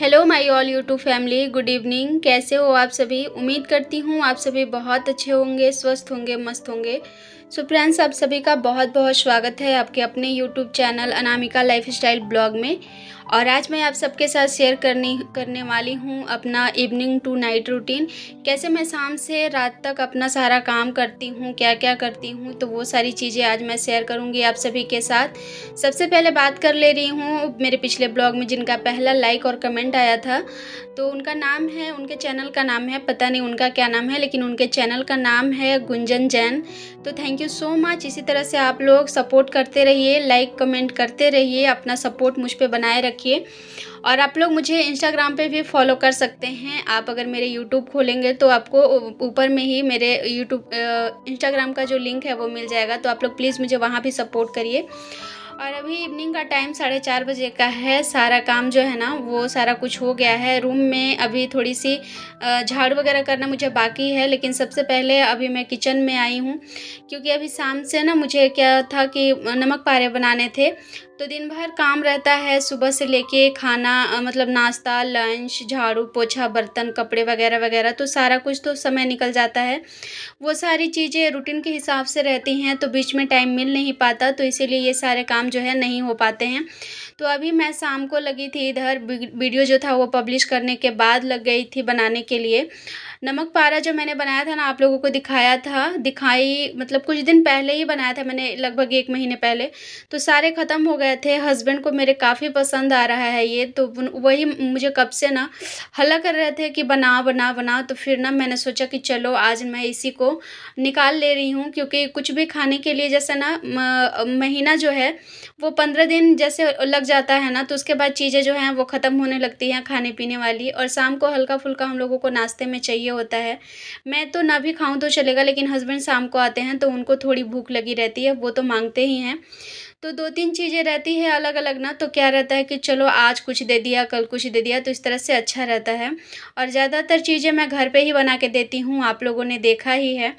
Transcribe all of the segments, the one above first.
Hello my all YouTube family, good evening. कैसे हो आप सभी? उम्मीद करती हूँ आप सभी बहुत अच्छे होंगे, स्वस्थ होंगे, मस्त होंगे। सो फ्रेंड्स, आप सभी का बहुत बहुत स्वागत है आपके अपने YouTube channel Anamika lifestyle blog में। और आज मैं आप सबके साथ शेयर करने वाली हूँ अपना इवनिंग टू नाइट रूटीन। कैसे मैं शाम से रात तक अपना सारा काम करती हूँ, क्या क्या करती हूँ, तो वो सारी चीज़ें आज मैं शेयर करूँगी आप सभी के साथ। सबसे पहले बात कर ले रही हूँ मेरे पिछले ब्लॉग में जिनका पहला लाइक और कमेंट आया था, तो उनका नाम है, उनके चैनल का नाम है, पता नहीं उनका क्या नाम है, लेकिन उनके चैनल का नाम है गुंजन जैन। तो थैंक यू सो मच। इसी तरह से आप लोग सपोर्ट करते रहिए, लाइक कमेंट करते रहिए, अपना सपोर्ट मुझ पे बनाए रखिए। और आप लोग मुझे इंस्टाग्राम पे भी फॉलो कर सकते हैं। आप अगर मेरे यूट्यूब खोलेंगे तो आपको ऊपर में ही मेरे यूट्यूब इंस्टाग्राम का जो लिंक है वो मिल जाएगा, तो आप लोग प्लीज़ मुझे वहाँ भी सपोर्ट करिए। और अभी इवनिंग का टाइम 4:30 बजे का है। सारा काम जो है ना वो सारा कुछ हो गया है। रूम में अभी थोड़ी सी झाड़ू वगैरह करना मुझे बाकी है, लेकिन सबसे पहले अभी मैं किचन में आई हूँ, क्योंकि अभी शाम से ना मुझे क्या था कि नमक पारे बनाने थे। तो दिन भर काम रहता है, सुबह से लेके खाना मतलब नाश्ता, लंच, झाड़ू पोछा, बर्तन, कपड़े वगैरह वगैरह, तो सारा कुछ तो समय निकल जाता है। वो सारी चीज़ें रूटीन के हिसाब से रहती हैं, तो बीच में टाइम मिल नहीं पाता, तो इसीलिए ये सारे काम जो है नहीं हो पाते हैं। तो अभी मैं शाम को लगी थी इधर वीडियो जो था वो पब्लिश करने के बाद लग गई थी बनाने के लिए। नमक पारा जो मैंने बनाया था ना, आप लोगों को दिखाया था, दिखाई मतलब कुछ दिन पहले ही बनाया था मैंने, लगभग 1 महीने पहले। तो सारे ख़त्म हो गए थे। हस्बैंड को मेरे काफ़ी पसंद आ रहा है ये, तो वही मुझे कब से ना हल्ला कर रहे थे कि बना बना बना। तो फिर ना मैंने सोचा कि चलो आज मैं इसी को निकाल ले रही हूँ, क्योंकि कुछ भी खाने के लिए जैसे ना महीना जो है वो 15 दिन जैसे लग जाता है ना, तो उसके बाद चीज़ें जो हैं वो ख़त्म होने लगती हैं खाने पीने वाली। और शाम को हल्का फुल्का हम लोगों को नाश्ते में चाहिए होता है। मैं तो ना भी खाऊं तो चलेगा, लेकिन हस्बैंड शाम को आते हैं तो उनको थोड़ी भूख लगी रहती है, वो तो मांगते ही हैं। तो 2-3 चीज़ें रहती है अलग-अलग ना, तो क्या रहता है कि चलो आज कुछ दे दिया, कल कुछ दे दिया, तो इस तरह से अच्छा रहता है। और ज़्यादातर चीज़ें मैं घर पे ही बना के देती हूँ, आप लोगों ने देखा ही है।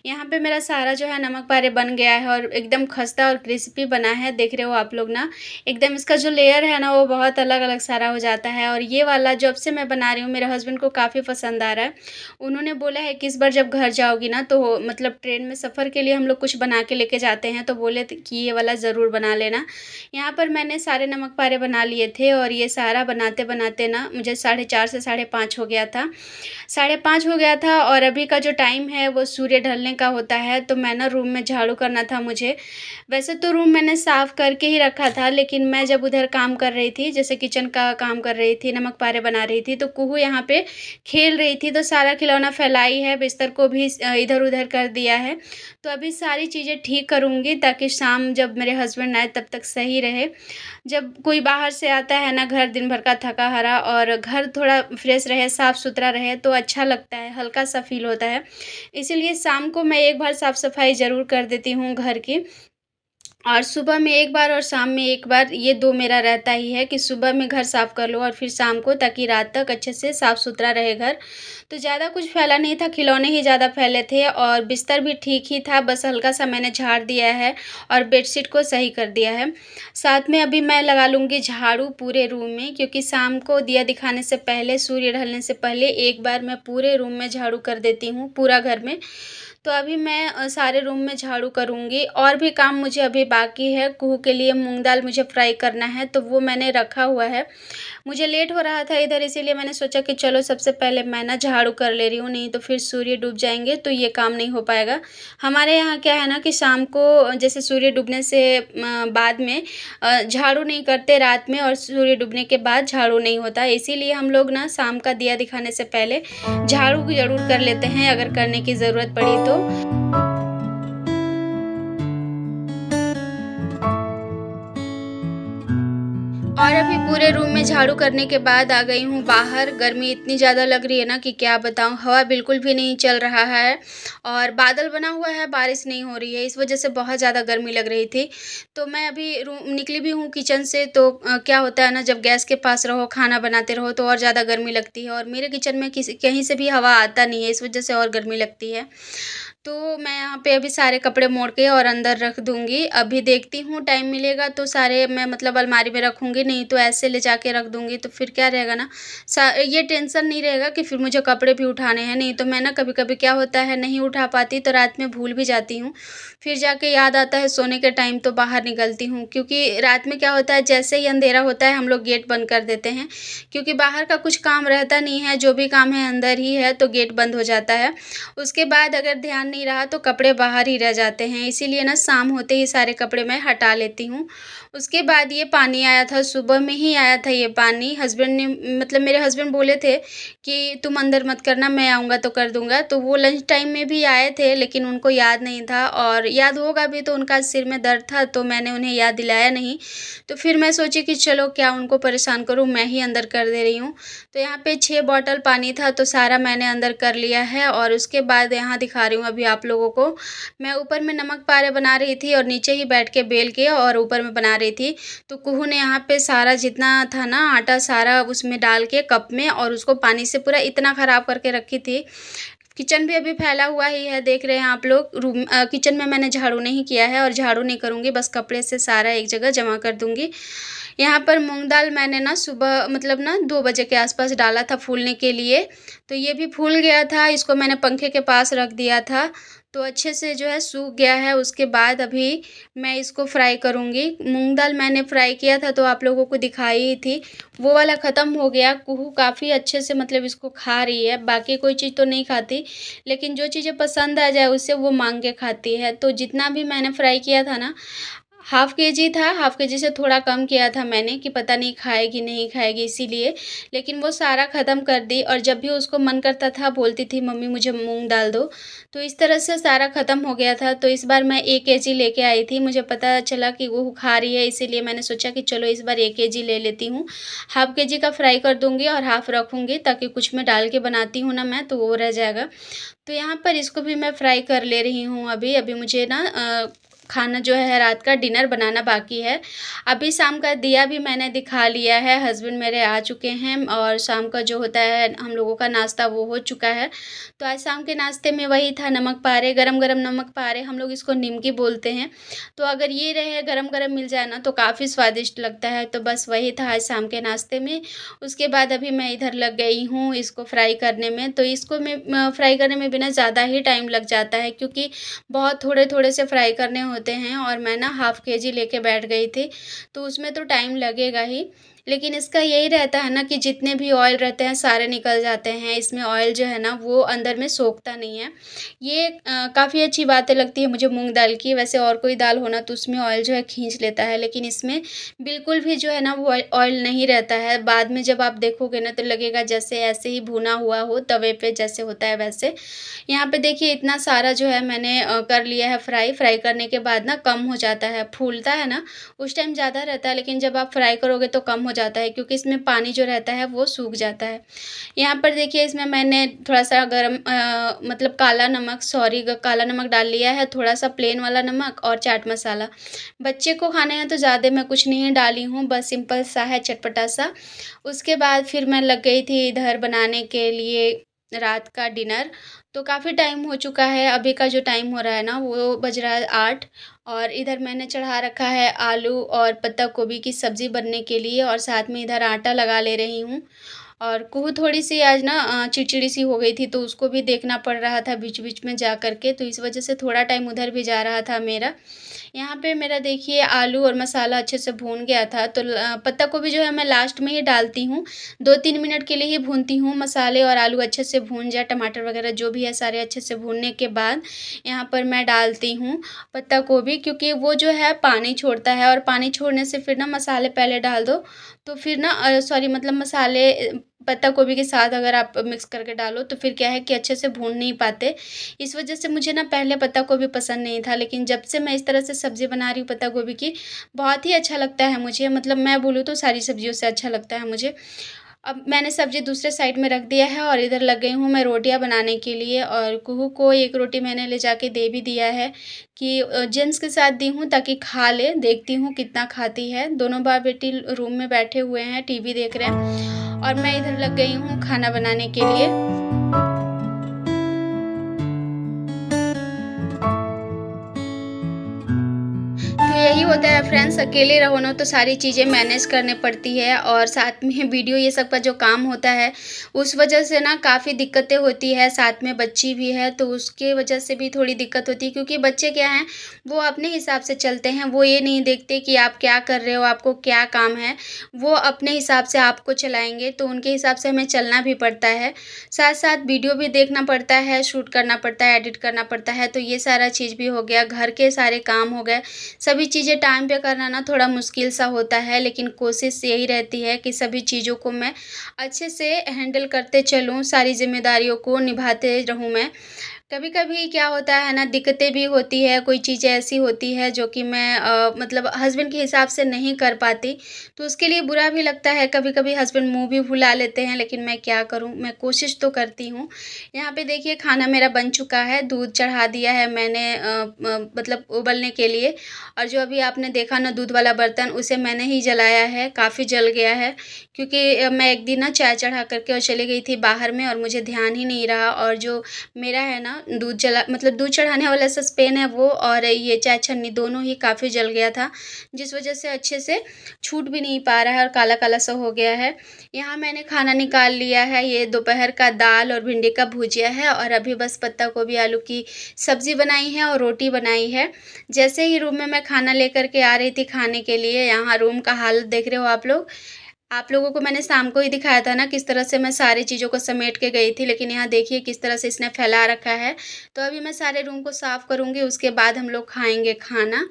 यहाँ पे मेरा सारा जो है नमक पारे बन गया है और एकदम खस्ता और क्रिस्पी बना है, देख रहे हो आप लोग ना। एकदम इसका जो लेयर है ना वो बहुत अलग-अलग सारा हो जाता है। और ये वाला जब से मैं बना रही हूँ मेरे हस्बैंड को काफ़ी पसंद आ रहा है। उन्होंने बोला है कि इस बार जब घर जाओगी ना, तो मतलब ट्रेन में सफ़र के लिए हम लोग कुछ बना के लेके जाते हैं, तो बोले थे कि ये वाला ज़रूर बना लेना। यहाँ पर मैंने सारे नमक पारे बना लिए थे, और ये सारा बनाते-बनाते ना मुझे 4:30 से 5:30 हो गया था। 5:30 हो गया था, और अभी का जो टाइम है वो सूर्य ढलने का होता है, तो मैं ना रूम में झाड़ू करना था मुझे। वैसे तो रूम मैंने साफ़ करके ही रखा था, लेकिन मैं जब उधर काम कर रही थी, जैसे किचन का काम कर रही थी, नमक पारे बना रही थी, तो कुहू यहाँ पे खेल रही थी, तो सारा खिलौना फैलाई है, बिस्तर को भी इधर-उधर कर दिया है। तो अभी सारी चीज़ें ठीक करूँगी, ताकि शाम जब मेरे हस्बैंड आए तब तक सही रहे। जब कोई बाहर से आता है ना, घर दिन भर का थका-हारा, और घर थोड़ा फ्रेश रहे, साफ़-सुथरा रहे, तो अच्छा लगता है, हल्का-सा फ़ील होता है। इसीलिए शाम को मैं एक बार साफ़-सफ़ाई ज़रूर कर देती हूँ घर की। और सुबह में एक बार और शाम में एक बार, ये 2 मेरा रहता ही है कि सुबह में घर साफ़ कर लो और फिर शाम को, ताकि रात तक अच्छे से साफ़-सुथरा रहे घर। तो ज़्यादा कुछ फैला नहीं था, खिलौने ही ज़्यादा फैले थे, और बिस्तर भी ठीक ही था, बस हल्का-सा मैंने झाड़ दिया है और बेडशीट को सही कर दिया है। साथ में अभी मैं लगा लूँगी झाड़ू पूरे रूम में, क्योंकि शाम को दिया दिखाने से पहले, सूर्य ढलने से पहले एक बार मैं पूरे रूम में झाड़ू कर देती हूँ, पूरा घर में। तो अभी मैं सारे रूम में झाड़ू करूँगी, और भी काम मुझे अभी बाकी है। कुहू के लिए मूँग दाल मुझे फ्राई करना है, तो वो मैंने रखा हुआ है। मुझे लेट हो रहा था इधर, इसीलिए मैंने सोचा कि चलो सबसे पहले मैं ना झाड़ू कर ले रही हूँ, नहीं तो फिर सूर्य डूब जाएँगे तो ये काम नहीं हो पाएगा। हमारे यहाँ क्या है ना कि शाम को जैसे सूर्य डूबने से बाद में झाड़ू नहीं करते रात में, और सूर्य डूबने के बाद झाड़ू नहीं होता। इसीलिए हम लोग ना शाम का दिया दिखाने से पहले झाड़ू ज़रूर कर लेते हैं, अगर करने की ज़रूरत पड़ी तो। और अभी पूरे रूम में झाड़ू करने के बाद आ गई हूँ बाहर। गर्मी इतनी ज़्यादा लग रही है ना कि क्या बताऊँ, हवा बिल्कुल भी नहीं चल रहा है, और बादल बना हुआ है, बारिश नहीं हो रही है, इस वजह से बहुत ज़्यादा गर्मी लग रही थी। तो मैं अभी रूम निकली भी हूँ किचन से, तो क्या होता है ना, जब गैस के पास रहो, खाना बनाते रहो, तो और ज़्यादा गर्मी लगती है, और मेरे किचन में किसी कहीं से भी हवा आता नहीं है, इस वजह से और गर्मी लगती है। तो मैं यहाँ पे अभी सारे कपड़े मोड़ के और अंदर रख दूँगी। अभी देखती हूँ टाइम मिलेगा तो सारे मैं मतलब अलमारी में रखूँगी, नहीं तो ऐसे ले जाके रख दूँगी तो फिर क्या रहेगा ना, ये टेंशन नहीं रहेगा कि फिर मुझे कपड़े भी उठाने हैं। नहीं तो मैं ना कभी-कभी क्या होता है नहीं उठा पाती तो रात में भूल भी जाती हूँ। फिर जाके याद आता है सोने के टाइम तो बाहर निकलती हूँ, क्योंकि रात में क्या होता है जैसे ही अंधेरा होता है हम लोग गेट बंद कर देते हैं, क्योंकि बाहर का कुछ काम रहता नहीं है, जो भी काम है अंदर ही है तो गेट बंद हो जाता है। उसके बाद अगर ध्यान नहीं रहा तो कपड़े बाहर ही रह जाते हैं, इसीलिए ना शाम होते ही सारे कपड़े मैं हटा लेती हूँ। उसके बाद ये पानी आया था, सुबह में ही आया था ये पानी, हस्बैंड ने मतलब मेरे हस्बैंड बोले थे कि तुम अंदर मत करना, मैं आऊँगा तो कर दूँगा। तो वो लंच टाइम में भी आए थे लेकिन उनको याद नहीं था, और याद होगा भी तो उनका सिर में दर्द था तो मैंने उन्हें याद दिलाया नहीं। तो फिर मैं सोची कि चलो क्या उनको परेशान करूँ, मैं ही अंदर कर दे रही हूँ। तो यहाँ पे 6 बॉटल पानी था तो सारा मैंने अंदर कर लिया है, और उसके बाद यहाँ दिखा रही हूँ अभी आप लोगों को। मैं ऊपर में नमक पारे बना रही थी और नीचे ही बैठ के बेल के और ऊपर में बना रही थी। तो कुहू ने यहाँ पे सारा जितना था ना आटा सारा उसमें डाल के कप में और उसको पानी से पूरा इतना ख़राब करके रखी थी। किचन भी अभी फैला हुआ ही है, देख रहे हैं आप लोग। किचन में मैंने झाड़ू नहीं किया है और झाड़ू नहीं करूँगी, बस कपड़े से सारा एक जगह जमा कर दूँगी। यहाँ पर मूँग दाल मैंने ना सुबह मतलब ना 2 बजे के आस-पास डाला था फूलने के लिए, तो ये भी फूल गया था, इसको मैंने पंखे के पास रख दिया था, तो अच्छे से जो है सूख गया है। उसके बाद अभी मैं इसको फ्राई करूँगी। मूँग दाल मैंने फ्राई किया था तो आप लोगों को दिखाई ही थी, वो वाला ख़त्म हो गया। कुहू काफ़ी अच्छे से मतलब इसको खा रही है, बाकी कोई चीज़ तो नहीं खाती, लेकिन जो चीज़ें पसंद आ जाए उससे वो माँग के खाती है। तो जितना भी मैंने फ्राई किया था ना, हाफ़ केजी था, हाफ़ केजी से थोड़ा कम किया था मैंने कि पता नहीं खाएगी, नहीं खाएगी इसीलिए, लेकिन वो सारा ख़त्म कर दी। और जब भी उसको मन करता था बोलती थी मम्मी मुझे मूँग दाल दो, तो इस तरह से सारा ख़त्म हो गया था। तो इस बार मैं 1 केजी लेके आई थी, मुझे पता चला कि वो खा रही है, इसीलिए मैंने सोचा कि चलो इस बार 1 केजी ले लेती हूँ। हाफ़ केजी का फ्राई कर दूँगी और हाफ़ रखूँगी, ताकि कुछ में डाल के बनाती हूँ ना मैं तो वो रह जाएगा। तो यहाँ पर इसको भी मैं फ्राई कर ले रही हूँ अभी। अभी मुझे ना खाना जो है रात का डिनर बनाना बाकी है। अभी शाम का दिया भी मैंने दिखा लिया है, हस्बैंड मेरे आ चुके हैं और शाम का जो होता है हम लोगों का नाश्ता वो हो चुका है। तो आज शाम के नाश्ते में वही था नमक पारे, गरम-गरम नमक पारे, हम लोग इसको निमकी बोलते हैं। तो अगर ये रहे गरम-गरम मिल जाए ना तो काफ़ी स्वादिष्ट लगता है, तो बस वही था आज शाम के नाश्ते में। उसके बाद अभी मैं इधर लग गई हूँ इसको फ्राई करने में, तो इसको मैं फ्राई करने में भी ना ज़्यादा ही टाइम लग जाता है, क्योंकि बहुत थोड़े-थोड़े से फ्राई करने होते हैं और मैं ना हाफ़ केजी लेके बैठ गई थी, तो उसमें तो टाइम लगेगा ही। लेकिन इसका यही रहता है ना कि जितने भी ऑयल रहते हैं सारे निकल जाते हैं, इसमें ऑयल जो है ना वो अंदर में सोखता नहीं है। ये काफ़ी अच्छी बातें लगती है मुझे मूँग दाल की, वैसे और कोई दाल हो ना तो उसमें ऑयल जो है खींच लेता है, लेकिन इसमें बिल्कुल भी जो है ना वो ऑयल नहीं रहता है। बाद में जब आप देखोगे ना तो लगेगा जैसे ऐसे ही भुना हुआ हो तवे पे जैसे होता है वैसे। यहाँ पे देखिए इतना सारा जो है मैंने कर लिया है फ्राई। फ्राई करने के बाद ना कम हो जाता है, फूलता है ना उस टाइम ज़्यादा रहता है, लेकिन जब आप फ्राई करोगे तो कम हो जाता है, क्योंकि इसमें पानी जो रहता है वो सूख जाता है। यहाँ पर देखिए इसमें मैंने थोड़ा-सा मतलब काला नमक, सॉरी, काला नमक डाल लिया है, थोड़ा-सा प्लेन वाला नमक और चाट मसाला। बच्चे को खाने हैं तो ज़्यादा मैं कुछ नहीं डाली हूँ, बस सिंपल सा है चटपटा-सा। उसके बाद फिर मैं लग गई थी इधर बनाने के लिए रात का डिनर। तो काफ़ी टाइम हो चुका है, अभी का जो टाइम हो रहा है ना वो बज रहा है 8, और इधर मैंने चढ़ा रखा है आलू और पत्ता गोभी की सब्ज़ी बनने के लिए, और साथ में इधर आटा लगा ले रही हूँ। और कुहू थोड़ी-सी आज ना चिड़चिड़ी-सी हो गई थी तो उसको भी देखना पड़ रहा था बीच-बीच में जा कर के, तो इस वज़ह से थोड़ा टाइम उधर भी जा रहा था मेरा। यहाँ पे मेरा देखिए आलू और मसाला अच्छे से भून गया था, तो पत्ता गोभी जो है मैं लास्ट में ही डालती हूँ। 2-3 मिनट के लिए ही भूनती हूँ, मसाले और आलू अच्छे से भून जाए, टमाटर वगैरह जो भी है सारे अच्छे से भूनने के बाद यहाँ पर मैं डालती हूँ पत्ता गोभी, क्योंकि वो जो है पानी छोड़ता है, और पानी छोड़ने से फिर ना मसाले पहले डाल दो तो फिर ना सॉरी मतलब मसाले पत्ता गोभी के साथ अगर आप मिक्स करके डालो तो फिर क्या है कि अच्छे से भून नहीं पाते। इस वज़ह से मुझे ना पहले पत्ता गोभी पसंद नहीं था, लेकिन जब से मैं इस तरह से सब्ज़ी बना रही हूँ पत्ता गोभी की, बहुत ही अच्छा लगता है मुझे। मतलब मैं बोलूँ तो सारी सब्ज़ियों से अच्छा लगता है मुझे। अब मैंने सब्ज़ी दूसरे साइड में रख दिया है और इधर लग गई हूँ मैं रोटियाँ बनाने के लिए, और कुहू को 1 रोटी मैंने ले जाके दे भी दिया है कि जेंट्स के साथ दी हूँ ताकि खा ले, देखती हूँ कितना खाती है। दोनों बाप-बेटी रूम में बैठे हुए हैं, टीवी देख रहे हैं, और मैं इधर लग गई हूँ खाना बनाने के लिए। फ्रेंड्स अकेले रहो ना तो सारी चीज़ें मैनेज करने पड़ती है और साथ में वीडियो ये सब का जो काम होता है उस वजह से ना काफ़ी दिक्कतें होती है। साथ में बच्ची भी है तो उसके वजह से भी थोड़ी दिक्कत होती है, क्योंकि बच्चे क्या हैं, वो अपने हिसाब से चलते हैं। वो ये नहीं देखते कि आप क्या कर रहे हो, आपको क्या काम है। वो अपने हिसाब से आपको चलाएंगे, तो उनके हिसाब से हमें चलना भी पड़ता है। साथ साथ वीडियो भी देखना पड़ता है, शूट करना पड़ता है, एडिट करना पड़ता है। तो ये सारा चीज़ भी हो गया, घर के सारे काम हो गए। सभी चीज़ें टाइम पे करना ना थोड़ा मुश्किल सा होता है, लेकिन कोशिश यही रहती है कि सभी चीज़ों को मैं अच्छे से हैंडल करते चलूँ, सारी ज़िम्मेदारियों को निभाते रहूँ मैं। कभी-कभी क्या होता है ना, दिक्कतें भी होती है, कोई चीज़ें ऐसी होती है जो कि मैं मतलब हस्बैंड के हिसाब से नहीं कर पाती, तो उसके लिए बुरा भी लगता है। कभी-कभी हस्बैंड मुँह भी फुला लेते हैं, लेकिन मैं क्या करूँ, मैं कोशिश तो करती हूँ। यहाँ पे देखिए खाना मेरा बन चुका है, दूध चढ़ा दिया है मैंने मतलब उबलने के लिए। और जो अभी आपने देखा ना दूध वाला बर्तन, उसे मैंने ही जलाया है, काफ़ी जल गया है। क्योंकि मैं एक दिन ना चाय चढ़ा कर के और चली गई थी बाहर में और मुझे ध्यान ही नहीं रहा, और जो मेरा है ना दूध जला मतलब दूध चढ़ाने वाला सस्पेन है वो, और ये चाय छन्नी दोनों ही काफ़ी जल गया था, जिस वजह से अच्छे से छूट भी नहीं पा रहा है और काला-काला सा हो गया है। यहाँ मैंने खाना निकाल लिया है, ये दोपहर का दाल और भिंडी का भुजिया है, और अभी बस पत्ता गोभी आलू की सब्ज़ी बनाई है और रोटी बनाई है। जैसे ही रूम में मैं खाना लेकर के आ रही थी खाने के लिए, यहाँ रूम का हालत देख रहे हो आप लोग। आप लोगों को मैंने शाम को ही दिखाया था ना किस तरह से मैं सारी चीज़ों को समेट के गई थी, लेकिन यहाँ देखिए किस तरह से इसने फैला रखा है। तो अभी मैं सारे रूम को साफ़ करूँगी, उसके बाद हम लोग खाएँगे खाना।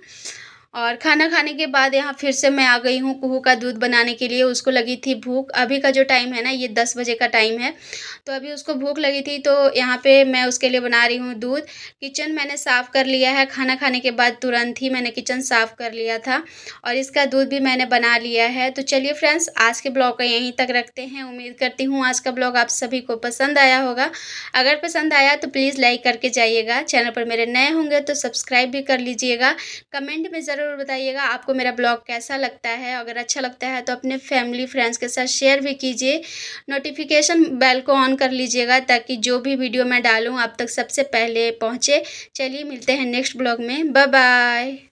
और खाना खाने के बाद यहाँ फिर से मैं आ गई हूँ कुहू का दूध बनाने के लिए। उसको लगी थी भूख, अभी का जो टाइम है ना ये 10 बजे का टाइम है। तो अभी उसको भूख लगी थी, तो यहाँ पे मैं उसके लिए बना रही हूँ दूध। किचन मैंने साफ़ कर लिया है, खाना खाने के बाद तुरंत ही मैंने किचन साफ़ कर लिया था, और इसका दूध भी मैंने बना लिया है। तो चलिए फ्रेंड्स, आज के ब्लॉग को यहीं तक रखते हैं। उम्मीद करती हूँ आज का ब्लॉग आप सभी को पसंद आया होगा। अगर पसंद आया तो प्लीज़ लाइक करके जाइएगा। चैनल पर मेरे नए होंगे तो सब्सक्राइब भी कर लीजिएगा। कमेंट में ज़रूर बताइएगा आपको मेरा ब्लॉग कैसा लगता है। अगर अच्छा लगता है तो अपने फैमिली फ्रेंड्स के साथ शेयर भी कीजिए। नोटिफिकेशन बेल को ऑन कर लीजिएगा, ताकि जो भी वीडियो मैं डालूँ आप तक सबसे पहले पहुँचे। चलिए मिलते हैं नेक्स्ट ब्लॉग में। Bye bye.